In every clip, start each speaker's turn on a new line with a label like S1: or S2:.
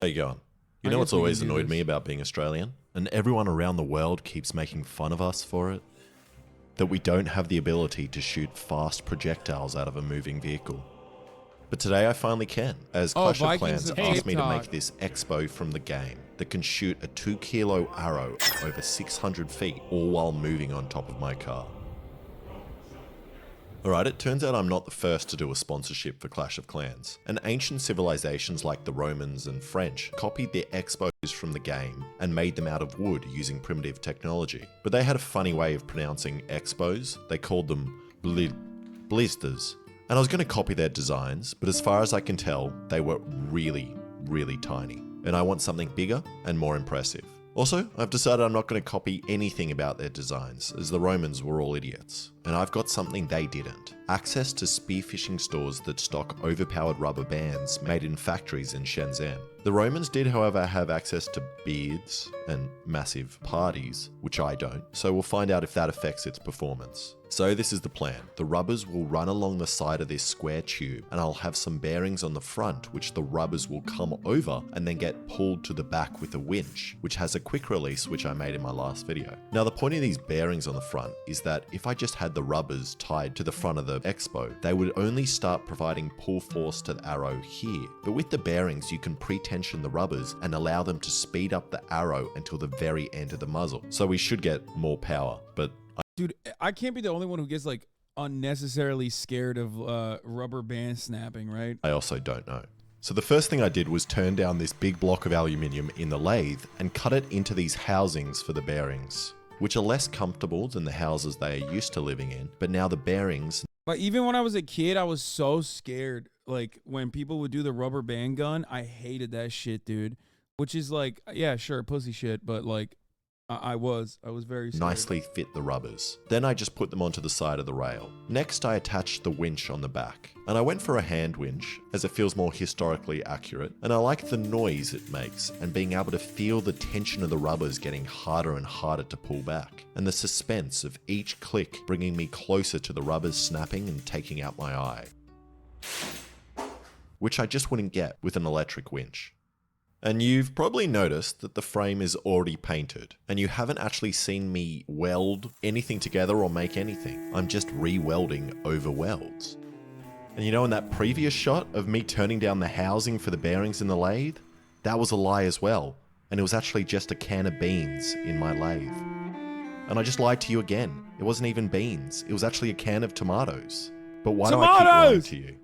S1: How you going? You know what's always annoyed me about being Australian? And everyone around the world keeps making fun of us for it? That we don't have the ability to shoot fast projectiles out of a moving vehicle. But today I finally can, as Clash of Clans asked me to make this expo from the game that can shoot a 2-kilo arrow over 600 feet, all while moving on top of my car. Alright, it turns out I'm not the first to do a sponsorship for Clash of Clans, and ancient civilizations like the Romans and French copied their expos from the game and made them out of wood using primitive technology. But they had a funny way of pronouncing expos. They called them ballistas. And I was going to copy their designs, but as far as I can tell, they were really, really tiny. And I want something bigger and more impressive. Also, I've decided I'm not going to copy anything about their designs, as the Romans were all idiots. And I've got something they didn't. Access to spearfishing stores that stock overpowered rubber bands made in factories in Shenzhen. The Romans did, however, have access to beards and massive parties, which I don't, so we'll find out if that affects its performance. So this is the plan. The rubbers will run along the side of this square tube, and I'll have some bearings on the front which the rubbers will come over and then get pulled to the back with a winch, which has a quick release which I made in my last video. Now the point of these bearings on the front is that if I just had the rubbers tied to the front of the expo, they would only start providing pull force to the arrow here. But with the bearings, you can pre-tension the rubbers and allow them to speed up the arrow until the very end of the muzzle. So we should get more power, but
S2: dude, I can't be the only one who gets like unnecessarily scared of rubber band snapping, right?
S1: I also don't know. So the first thing I did was turn down this big block of aluminium in the lathe and cut it into these housings for the bearings, which are less comfortable than the houses they are used to living in, but now the bearings...
S2: Like, even when I was a kid, I was so scared. Like, when people would do the rubber band gun, I hated that shit, dude. Which is like, yeah, sure, pussy shit, but like, I was very scared.
S1: Nicely fit the rubbers. Then I just put them onto the side of the rail. Next, I attached the winch on the back. And I went for a hand winch, as it feels more historically accurate, and I like the noise it makes, and being able to feel the tension of the rubbers getting harder and harder to pull back, and the suspense of each click bringing me closer to the rubbers snapping and taking out my eye. Which I just wouldn't get with an electric winch. And you've probably noticed that the frame is already painted, and you haven't actually seen me weld anything together or make anything. I'm just re-welding over welds. And you know, in that previous shot of me turning down the housing for the bearings in the lathe, that was a lie as well, and it was actually just a can of beans in my lathe. And I just lied to you again. It wasn't even beans, it was actually a can of tomatoes. But why do I keep lying to you?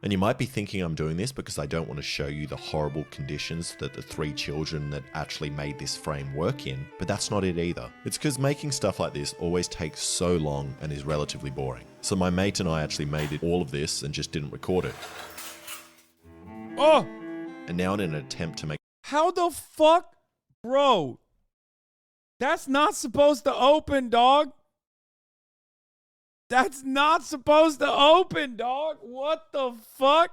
S1: And you might be thinking I'm doing this because I don't want to show you the horrible conditions that the 3 children that actually made this frame work in, but that's not it either. It's because making stuff like this always takes so long and is relatively boring. So my mate and I actually made all of this and just didn't record it.
S2: Oh!
S1: And now in an attempt to make...
S2: How the fuck? Bro. That's not supposed to open, dog. That's not supposed to open, dog. What the fuck?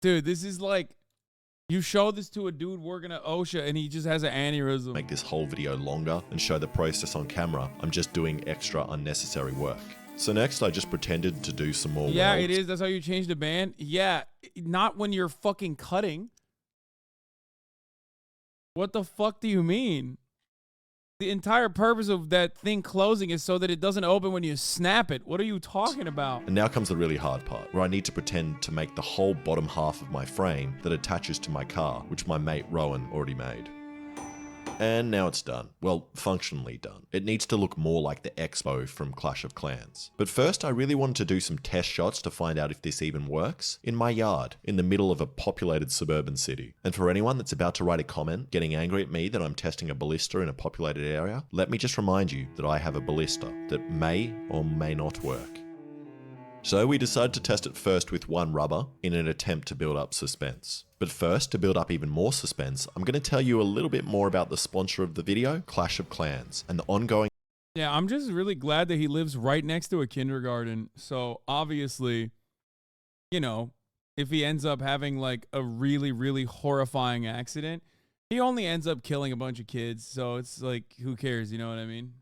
S2: Dude, this is like, you show this to a dude working at OSHA and he just has an aneurysm.
S1: Make this whole video longer and show the process on camera. I'm just doing extra unnecessary work. So next I just pretended to do some more welds.
S2: It is. That's how you change the band. Yeah, not when you're fucking cutting. What the fuck do you mean? The entire purpose of that thing closing is so that it doesn't open when you snap it. What are you talking about?
S1: And now comes the really hard part, where I need to pretend to make the whole bottom half of my frame that attaches to my car, which my mate Rowan already made. And now it's done. Well, functionally done. It needs to look more like the expo from Clash of Clans. But first, I really wanted to do some test shots to find out if this even works in my yard, in the middle of a populated suburban city. And for anyone that's about to write a comment getting angry at me that I'm testing a ballista in a populated area, let me just remind you that I have a ballista that may or may not work. So we decided to test it first with one rubber in an attempt to build up suspense. But first, to build up even more suspense, I'm going to tell you a little bit more about the sponsor of the video, Clash of Clans, and the ongoing...
S2: Yeah, I'm just really glad that he lives right next to a kindergarten. So obviously, you know, if he ends up having like a really, really horrifying accident, he only ends up killing a bunch of kids. So it's like, who cares? You know what I mean?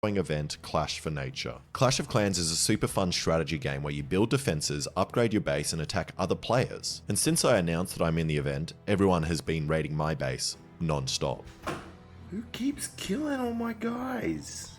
S1: event, Clash for Nature. Clash of Clans is a super fun strategy game where you build defenses, upgrade your base, and attack other players. And since I announced that I'm in the event, everyone has been raiding my base non-stop.
S3: Who keeps killing all my guys?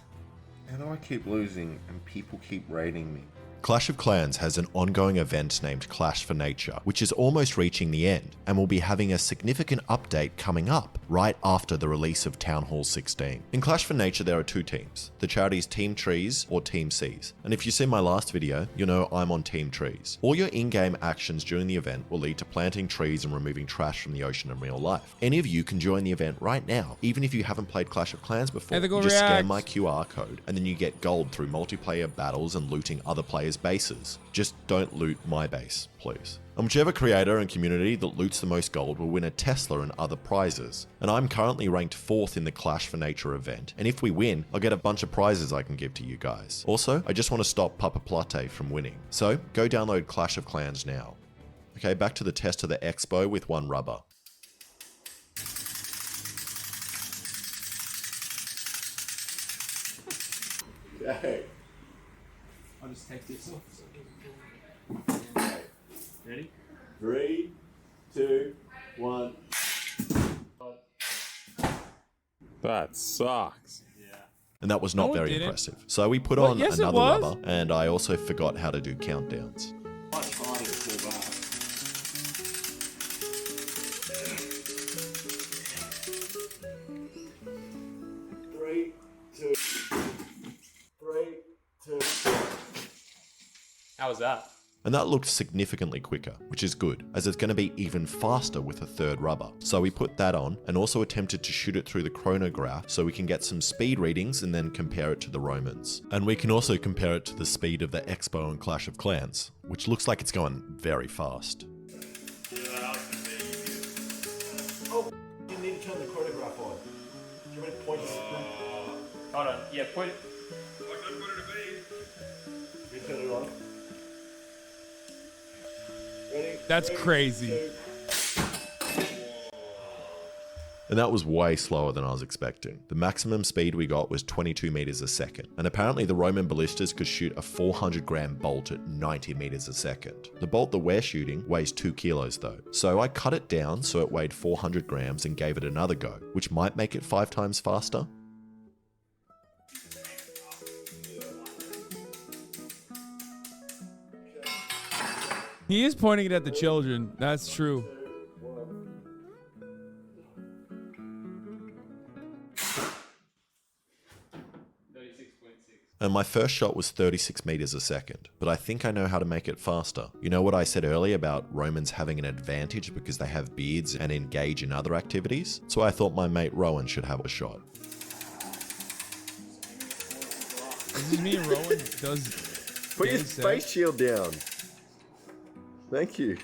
S3: And I keep losing and people keep raiding me.
S1: Clash of Clans has an ongoing event named Clash for Nature, which is almost reaching the end, and will be having a significant update coming up right after the release of Town Hall 16. In Clash for Nature there are two teams, the charities Team Trees or Team Seas, and if you see my last video, you know I'm on Team Trees. All your in-game actions during the event will lead to planting trees and removing trash from the ocean in real life. Any of you can join the event right now, even if you haven't played Clash of Clans before. You just scan my QR code, and then you get gold through multiplayer battles and looting other players' bases. Just don't loot my base, please. And whichever creator and community that loots the most gold will win a Tesla and other prizes. And I'm currently ranked 4th in the Clash for Nature event, and if we win, I'll get a bunch of prizes I can give to you guys. Also, I just want to stop Papa Plate from winning. So, go download Clash of Clans now. Okay, back to the test of the Expo with 1 rubber.
S3: Okay.
S2: I'll just take this off. Ready?
S3: 3, 2, 1.
S4: That sucks.
S1: And that was not
S2: No, it
S1: very
S2: didn't.
S1: impressive. So we put
S2: Well,
S1: on
S2: yes, it
S1: another
S2: was.
S1: rubber, and I also forgot how to do countdowns.
S3: Much harder to pull back. 3, 2, 3, 2.
S4: How was that?
S1: And that looked significantly quicker, which is good, as it's going to be even faster with a 3rd rubber. So we put that on, and also attempted to shoot it through the chronograph so we can get some speed readings and then compare it to the Romans. And we can also compare it to the speed of the Expo and Clash of Clans, which looks like it's going very fast.
S3: Oh, you need to turn the chronograph on. Do you want me to point it?
S4: Hold on. Yeah, point it.
S3: You turn it on. Ready?
S2: That's
S3: 3,
S2: crazy.
S3: 2.
S1: And that was way slower than I was expecting. The maximum speed we got was 22 meters a second. And apparently the Roman ballistas could shoot a 400-gram bolt at 90 meters a second. The bolt that we're shooting weighs 2 kilos though. So I cut it down so it weighed 400 grams and gave it another go, which might make it 5 times faster.
S2: He is pointing it at the children. That's true.
S1: And my first shot was 36 meters a second, but I think I know how to make it faster. You know what I said earlier about Romans having an advantage because they have beards and engage in other activities? So I thought my mate Rowan should have a shot.
S2: This is me and Rowan does.
S3: Put your
S2: Dave said.
S3: face shield down. Thank you.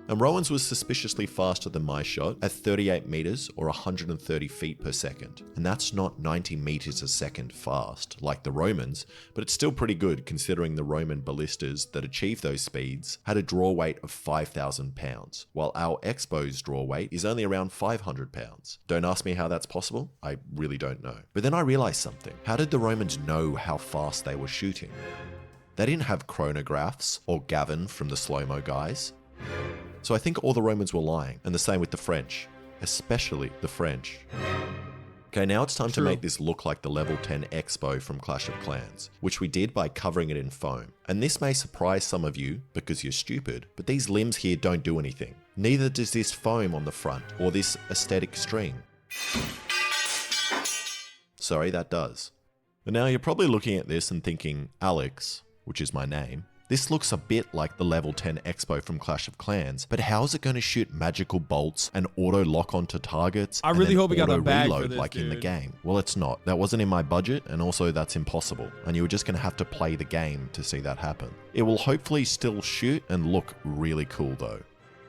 S1: And Rowan's was suspiciously faster than my shot at 38 meters or 130 feet per second. And that's not 90 meters a second fast like the Romans, but it's still pretty good considering the Roman ballistas that achieved those speeds had a draw weight of 5,000 pounds, while our Expo's draw weight is only around 500 pounds. Don't ask me how that's possible, I really don't know. But then I realized something. How did the Romans know how fast they were shooting? They didn't have chronographs or Gavin from the slow-mo guys. So I think all the Romans were lying, and the same with the French, especially the French. Okay, now it's time to make this look like the level 10 Expo from Clash of Clans, which we did by covering it in foam. And this may surprise some of you because you're stupid, but these limbs here don't do anything. Neither does this foam on the front or this aesthetic string. Sorry, that does. But now you're probably looking at this and thinking, Alex, which is my name, this looks a bit like the level 10 Expo from Clash of Clans, but how is it going to shoot magical bolts and auto lock onto targets?
S2: I really hope we got
S1: auto
S2: the bag for
S1: reload
S2: this,
S1: like in the
S2: dude.
S1: game. Well, it's not. That wasn't in my budget, and also that's impossible. And you were just going to have to play the game to see that happen. It will hopefully still shoot and look really cool though.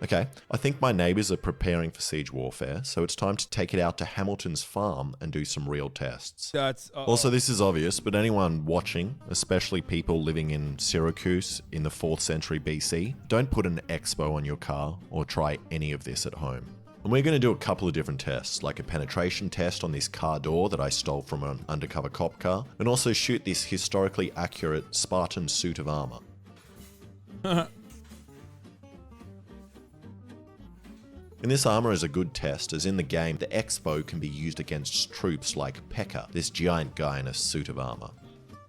S1: Okay, I think my neighbors are preparing for siege warfare, so it's time to take it out to Hamilton's farm and do some real tests.
S2: That's
S1: Also, this is obvious, but anyone watching, especially people living in Syracuse in the 4th century BC, don't put an Expo on your car or try any of this at home. And we're going to do a couple of different tests, like a penetration test on this car door that I stole from an undercover cop car, and also shoot this historically accurate Spartan suit of armor. And this armor is a good test, as in the game, the X-bow can be used against troops like P.E.K.K.A., this giant guy in a suit of armor.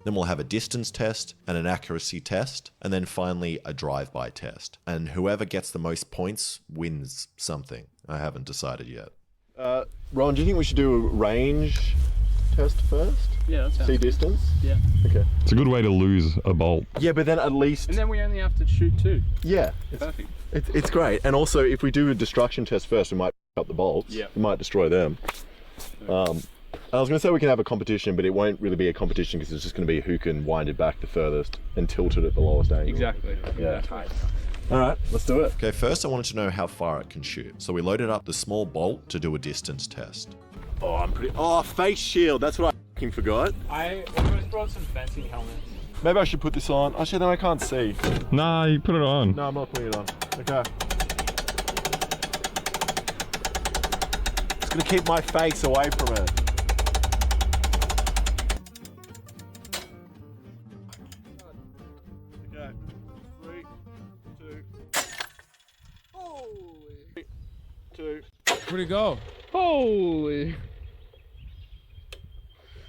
S1: Then we'll have a distance test and an accuracy test, and then finally a drive-by test. And whoever gets the most points wins something. I haven't decided yet. Ron, do you think we should do a range test first?
S5: Yeah, that's
S1: See distance?
S5: Yeah.
S1: Okay.
S6: It's a good way to lose a bolt.
S1: Yeah, but then at least...
S5: And then we only have to shoot 2.
S1: Yeah.
S5: Perfect.
S1: It's great. And also, if we do a destruction test first, we might pick up the bolts.
S5: Yeah.
S1: We might destroy them. I was going to say we can have a competition, but it won't really be a competition because it's just going to be who can wind it back the furthest and tilt it at the lowest angle.
S5: Exactly.
S1: Yeah. Alright, let's do it. Okay, first I wanted to know how far it can shoot. So we loaded up the small bolt to do a distance test. Oh, face shield. That's what I fucking forgot.
S5: I almost brought some fencing helmets.
S1: Maybe I should put this on. Actually, then I can't see.
S6: Nah, you put it on.
S1: No, I'm not putting it on. Okay. It's going to keep my face away from it. Okay. 3, 2. Holy. 2.
S2: Where'd it go?
S5: Holy.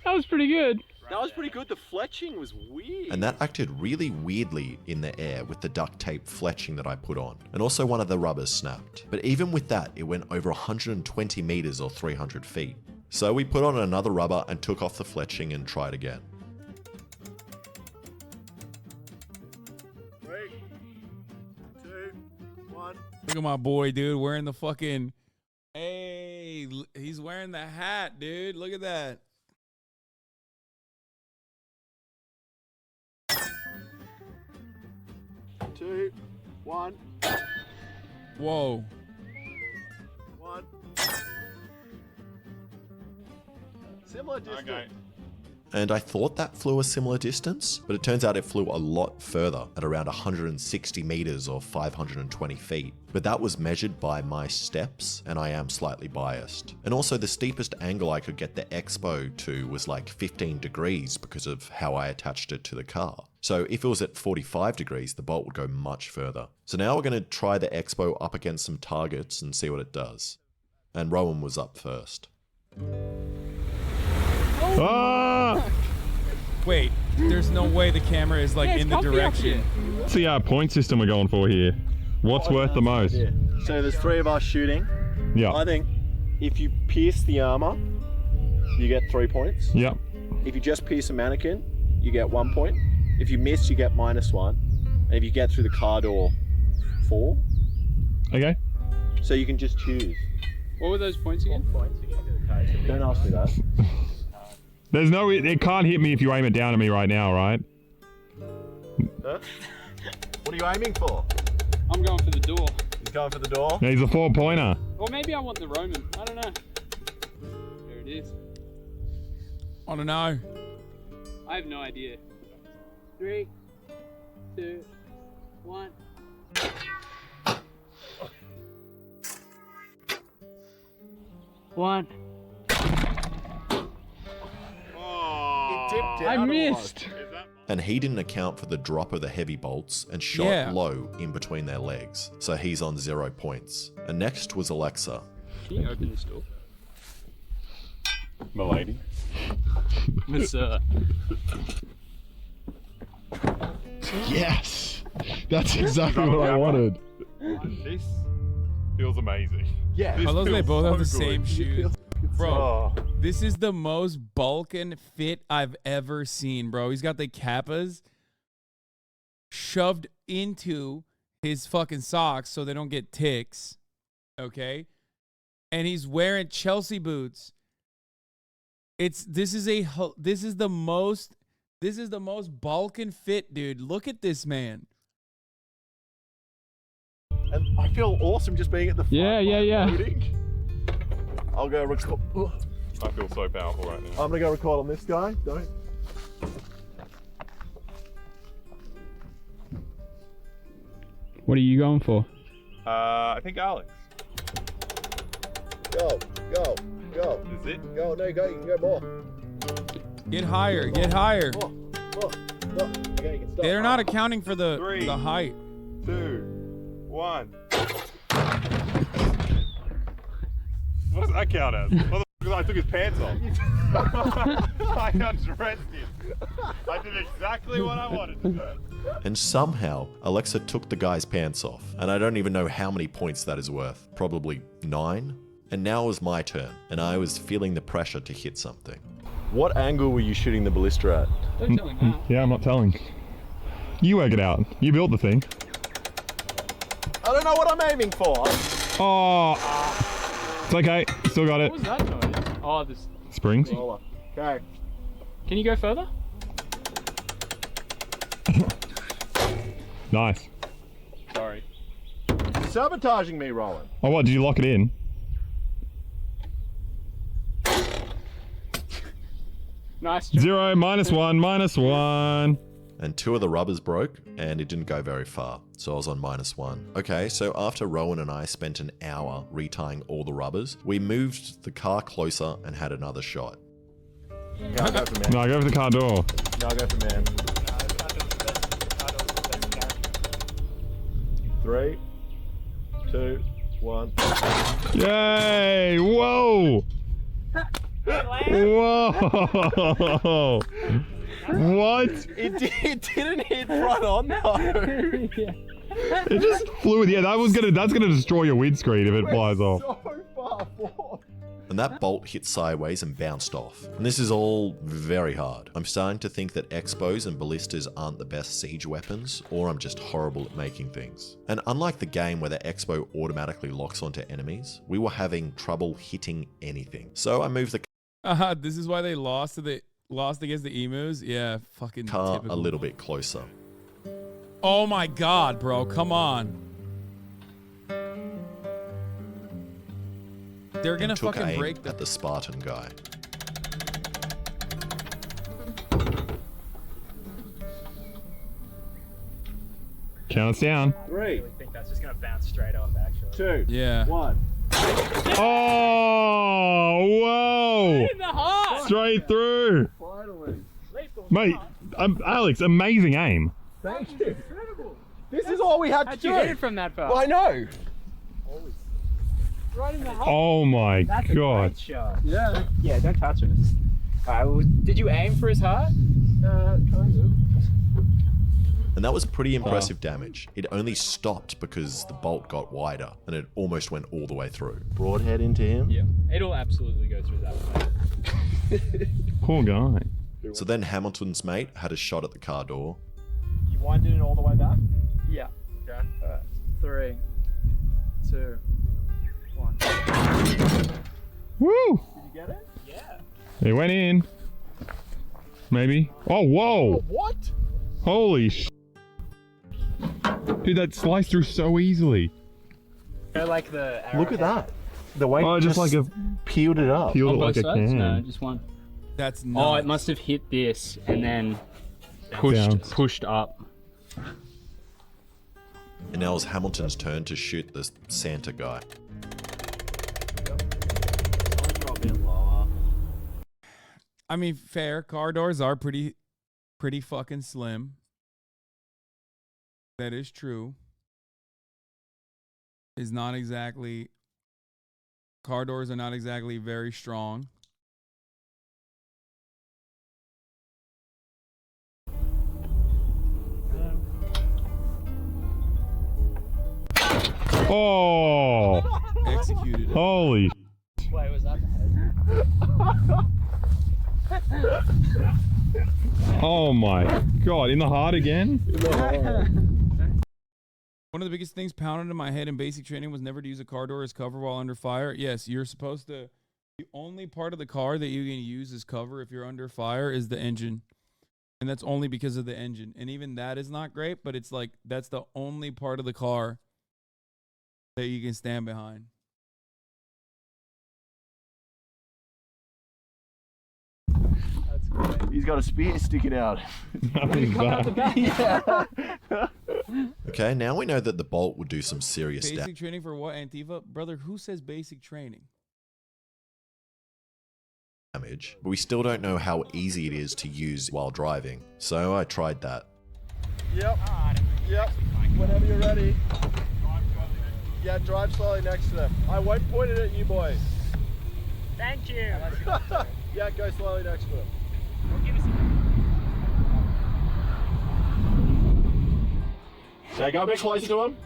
S5: That was pretty good.
S1: That was pretty good. The fletching was weird. And that acted really weirdly in the air with the duct tape fletching that I put on. And also one of the rubbers snapped. But even with that, it went over 120 meters or 300 feet. So we put on another rubber and took off the fletching and tried again. 3, 2, 1.
S2: Look at my boy, dude, wearing the fucking... Hey, he's wearing the hat, dude. Look at that.
S1: Two, 1.
S2: Whoa.
S1: 1. Similar distance.
S4: Okay.
S1: And I thought that flew a similar distance, but it turns out it flew a lot further at around 160 meters or 520 feet. But that was measured by my steps, and I am slightly biased. And also the steepest angle I could get the Expo to was like 15 degrees because of how I attached it to the car. So if it was at 45 degrees, the bolt would go much further. So now we're going to try the Expo up against some targets and see what it does. And Rowan was up first.
S6: Ah!
S2: Wait, there's no way the camera is like in the direction.
S6: What's the point system we're going for here? What's worth the most?
S1: Yeah. So there's 3 of us shooting.
S6: Yeah.
S1: I think if you pierce the armor, you get 3 points.
S6: Yep.
S1: If you just pierce a mannequin, you get 1 point. If you miss, you get -1. And if you get through the car door, 4.
S6: Okay.
S1: So you can just choose.
S5: What were those points again?
S1: Don't ask me that.
S6: There's no, it can't hit me if you aim it down at me right now, right?
S1: Huh? What are you aiming for?
S5: I'm going for the door.
S1: He's going for the door.
S6: He's a 4-pointer.
S5: Or maybe I want the Roman. I don't know. There it is.
S2: I don't know.
S5: I have no idea. 3, 2, 1. One. I missed.
S1: And he didn't account for the drop of the heavy bolts and shot low in between their legs. So he's on 0 points. And next was Alexa.
S5: Can you open this door?
S4: Milady.
S5: Miss,
S6: Yes! That's exactly what I wanted.
S4: This feels amazing.
S1: Yeah.
S2: I love they both have the
S4: so
S2: same
S4: good.
S2: shoes. Bro,
S1: Oh.
S2: this is the most bulking fit I've ever seen, bro. He's got the kappas shoved into his fucking socks so they don't get ticks. Okay? And he's wearing Chelsea boots. This is the most bulking fit, dude. Look at this man.
S1: And I feel awesome just being at the front.
S6: Yeah.
S1: Loading. I'll go record.
S4: I feel so powerful right now.
S1: I'm gonna go record on this guy. Don't.
S5: What are you going for?
S4: I think Alex.
S1: Go, go, go.
S4: Is it?
S1: Go, no, go, you can go more.
S2: Get higher, get higher.
S1: More, more. Okay, you can stop.
S2: They're not accounting for the
S4: 3,
S2: height.
S4: 2, 1. What does that count as? Because I took his pants off. I undressed him. I did exactly what I wanted to do.
S1: And somehow, Alexa took the guy's pants off. And I don't even know how many points that is worth. Probably 9? And now it was my turn, and I was feeling the pressure to hit something. What angle were you shooting the ballista at?
S5: Don't tell him that.
S6: Yeah, I'm not telling. You work it out. You built the thing.
S1: I don't know what I'm aiming for.
S6: Oh, it's okay. Still got it.
S5: What was that noise? Oh, this.
S6: Springs.
S1: Okay.
S5: Can you go further?
S6: Nice.
S5: Sorry.
S1: Sabotaging me, Roland.
S6: Oh, what? Did you lock it in?
S5: Nice.
S6: 0, -1, -1.
S1: And 2 of the rubbers broke, and it didn't go very far, so I was on -1. Okay, so after Rowan and I spent an hour retying all the rubbers, we moved the car closer and had another shot.
S3: Yeah, I'll go for man.
S6: No, go for the car door.
S3: No, I'll go for man. 3, 2, 1.
S6: Yay! Whoa! Whoa! What?
S1: It didn't hit front on though.
S6: It just flew. Yeah, that's gonna destroy your windscreen if it flies off.
S3: So far forward.
S1: And that bolt hit sideways and bounced off. And this is all very hard. I'm starting to think that Expos and ballistas aren't the best siege weapons, or I'm just horrible at making things. And unlike the game where the Expo automatically locks onto enemies, we were having trouble hitting anything. So I moved the
S2: This is why they lost against the emus. Yeah, fucking
S1: car
S2: typical.
S1: a little bit closer.
S2: Oh my god, bro, come on. They're gonna
S1: Took
S2: fucking
S1: aim
S2: break the.
S1: at the Spartan guy.
S6: Count us down.
S3: 3,
S7: I think that's just gonna bounce straight off, actually.
S3: 2,
S2: Yeah.
S3: 1.
S6: Oh! Whoa!
S5: In the heart.
S6: Straight through,
S3: Finally.
S6: mate. Alex, amazing aim.
S3: Thank you. This is all we had
S5: How'd
S3: to
S5: you
S3: do.
S5: hit it from that far?
S3: I know.
S5: Right in the heart.
S6: Oh my
S7: That's a
S6: god.
S7: great shot.
S3: Yeah.
S7: Yeah, don't touch him. Alright, well, did you aim for his heart?
S3: Kind of.
S1: And that was pretty impressive damage. It only stopped because the bolt got wider and it almost went all the way through.
S3: Broadhead into him.
S5: Yeah, it'll absolutely go through that way.
S6: Poor guy.
S1: So then Hamilton's mate had a shot at the car door.
S3: You winded it all the way back?
S7: Yeah.
S3: Okay.
S7: Alright. 3, 2, 1.
S6: Woo!
S3: Did you get it?
S7: Yeah.
S6: It went in. Maybe. Oh, whoa!
S3: What?
S6: Holy sh! Dude, that sliced through so easily.
S7: Go like the arrow.
S3: Look at that. The way
S6: Oh,
S3: it
S6: just like a
S3: peeled it up.
S6: peeled it
S5: On
S6: like
S5: both
S6: a
S5: sides?
S6: can.
S5: No, just one.
S2: That's
S5: Oh,
S2: nuts.
S5: it must have hit this and then
S6: Down.
S5: pushed up.
S1: And now it's Hamilton's turn to shoot the Santa guy.
S2: I mean, fair. Car doors are pretty fucking slim. That is true. Is not exactly. Car doors are not exactly very strong.
S6: Oh!
S2: Executed it.
S6: Holy!
S7: Wait, was that the head?
S6: Oh my god! In the heart again?
S2: One of the biggest things pounded in my head in basic training was never to use a car door as cover while under fire. Yes, you're supposed to. The only part of the car that you can use as cover if you're under fire is the engine. And that's only because of the engine. And even that is not great, but it's like that's the only part of the car that you can stand behind.
S7: That's great.
S3: He's got a spear sticking out.
S6: That was bad.
S3: Yeah.
S1: Okay, now we know that the bolt would do some serious damage.
S2: Basic training for what, Antifa? Brother, who says basic training?
S1: damage, but we still don't know how easy it is to use while driving. So I tried that.
S8: Yep. Yep. Whenever you're ready. Yeah, drive slowly next to them. I won't point it at you boys.
S7: Thank you.
S8: Yeah, go slowly next to them. Okay, go a bit closer to him.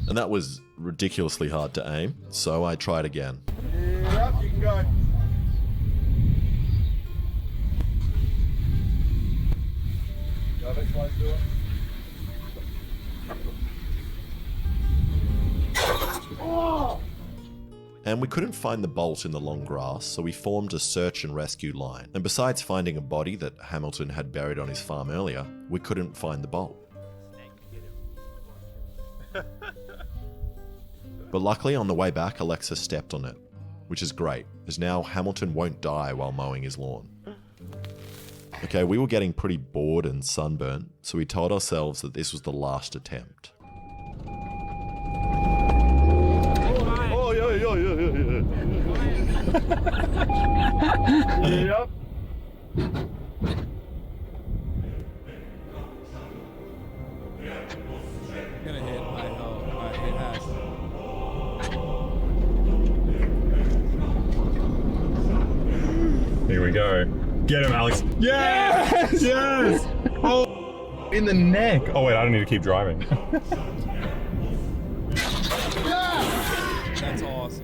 S1: And that was ridiculously hard to aim, so I tried again.
S8: Yep, you can go. Go a bit closer to him.
S1: And we couldn't find the bolt in the long grass, so we formed a search and rescue line. And besides finding a body that Hamilton had buried on his farm earlier, we couldn't find the bolt. But luckily on the way back, Alexa stepped on it, which is great, as now Hamilton won't die while mowing his lawn. Okay, we were getting pretty bored and sunburnt, so we told ourselves that this was the last attempt.
S8: Oh, yeah. Yep.
S2: Gonna hit. I know. It has.
S6: Here we go. Get him, Alex. Yes! Yes! Oh, in the neck. Oh wait, I don't need to keep driving.
S2: That's awesome.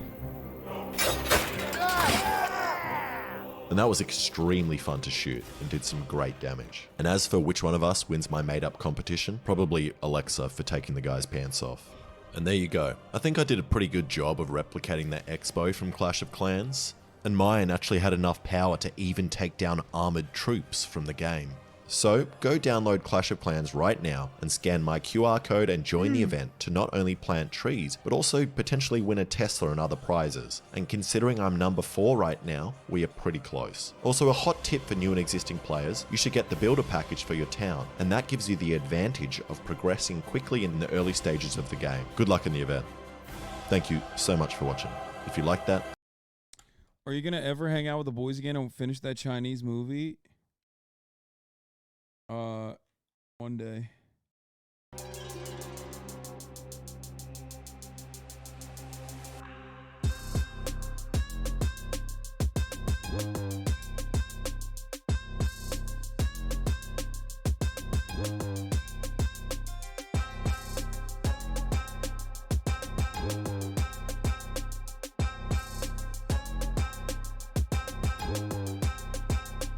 S1: And that was extremely fun to shoot and did some great damage. And as for which one of us wins my made-up competition, probably Alexa for taking the guy's pants off. And there you go. I think I did a pretty good job of replicating that expo from Clash of Clans, and mine actually had enough power to even take down armored troops from the game. So go download Clash of Clans right now and scan my QR code and join the event to not only plant trees, but also potentially win a Tesla and other prizes. And considering I'm number 4 right now, we are pretty close. Also, a hot tip for new and existing players, you should get the builder package for your town, and that gives you the advantage of progressing quickly in the early stages of the game. Good luck in the event. Thank you so much for watching. If you liked that,
S2: Are you gonna ever hang out with the boys again and finish that Chinese movie? One day.